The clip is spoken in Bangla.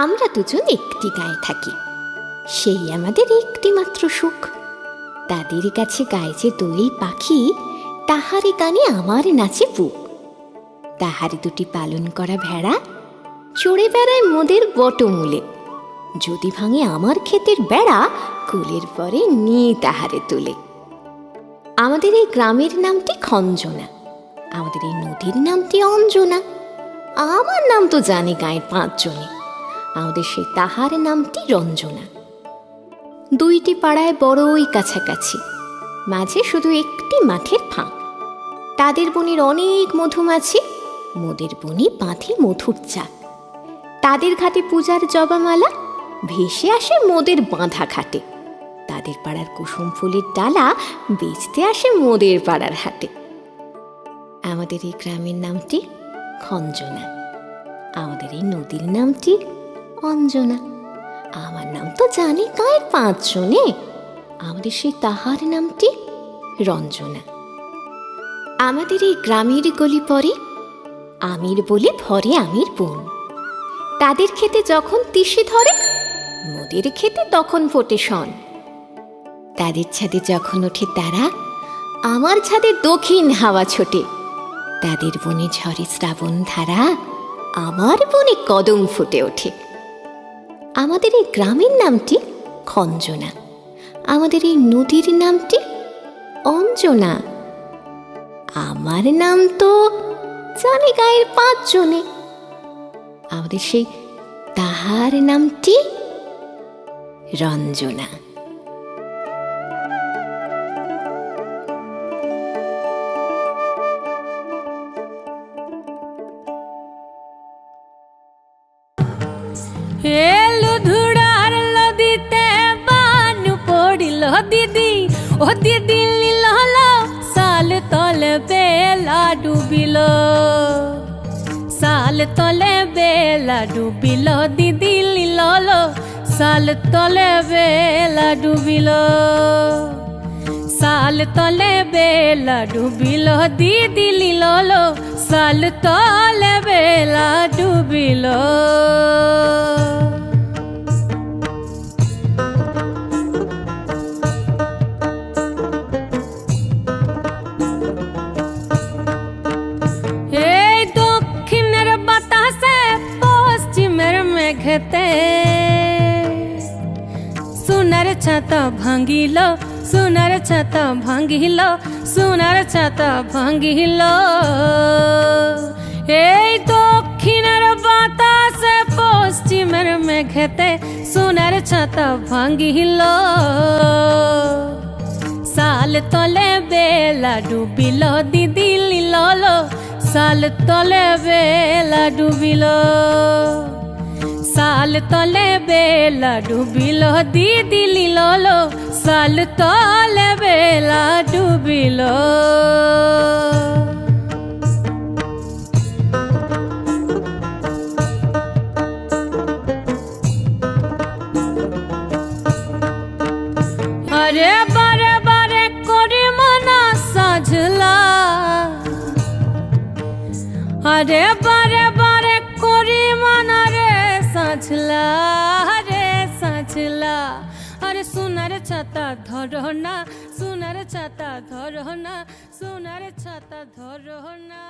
আমরা দুজন একটি গায়ে থাকি, সেই আমাদের একটি মাত্র সুখ। তাদের কাছে গায়ে যে দোয়েল পাখি, তাহারে গানে আমার নাচে বুক। তাহারে দুটি পালন করা ভেড়া চড়ে বেড়ায় মোদের বটমূলে। যদি ভাঙে আমার ক্ষেতের বেড়া, কুলের পরে নিয়ে তাহারে তুলে। আমাদের এই গ্রামের নামটি খঞ্জনা, আমাদের এই নদীর নামটি অঞ্জনা। আমার নাম তো জানে গায়ের 5 জনে, আমাদের সেই তাহার নামটি রঞ্জনা। দুইটি পাড়ায় বড়ই কাছাকাছি, মাঝে শুধু একটি মাঠের ফাঁক। তাদের বনের অনেক মধুমাছি, মোদের বনে বাঁধে মধুর চাক। তাদের ঘাটে পূজার জবামালা ভেসে আসে মোদের বাঁধা ঘাটে। তাদের পাড়ার কুসুম ফুলের ডালা বেচতে আসে মোদের পাড়ার হাটে। আমাদের এই গ্রামের নামটি খঞ্জনা, আমাদের এই নদীর নামটি অঞ্জনা। আমার নাম তো জানে গায়ের 5 জনে, আমাদের সেই তাহার নামটি রঞ্জনা। আমাদের এই গ্রামের গলি পরে আমির বলে ভরে আমির বোন। তাদের খেতে যখন তিসি ধরে, মোদের খেতে তখন ফোটে শন। তাদের ছাদে যখন ওঠে তারা, আমার ছাদে দক্ষিণ হাওয়া ছোটে। তাদের বনে ঝরে শ্রাবণ ধারা, আমার বনে কদম ফুটে ওঠে। আমাদের এই গ্রামের নামটি খঞ্জনা, আমাদের এই নদীর নামটি অঞ্জনা। আমার নাম তো জানে গায়ের 5 জনে, আমাদের সেই তাহার নামটি রঞ্জনা। লুধুড়ার লদিতে বানু পড়িল দিদি, ও দিদি লীল সাল তলে বেলা ডুবিল। সাল তলে বেলা ডুবিল দিদি লীল, সাল তলে বেলা ডুবিল। সাল তলে বেলা ডুবিল দিদি লীল, সাল তলে বেলা ডুবিল। এই দক্ষিণের বাতাসে পশ্চিমের মেঘেতে সোনার ছাতা ভাঙিল, সোনার ছাতা ভাঙিল, সোনার ছাতা ভাঙিল। এই দক্ষিণের বাতাসে পশ্চিমের মেঘেতে সোনার ছাতা ভাঙিল। সাল তলে বেলা ডুবিল দিদি লীল, সাল তলে বেলা ডুবিল। সাল তলে বেলা ডুবিল দিদি লীল, সাল তলে বেলা ডুবিল। আরে বারে বারে করে মানা সাজলা, আরে বারে বারে করে মানা রে সাজলা, রে সাজলা। আরে সোনার ছাতা ধরো না, সোনার ছাতা ধরো না, সোনার ছাতা ধরো না।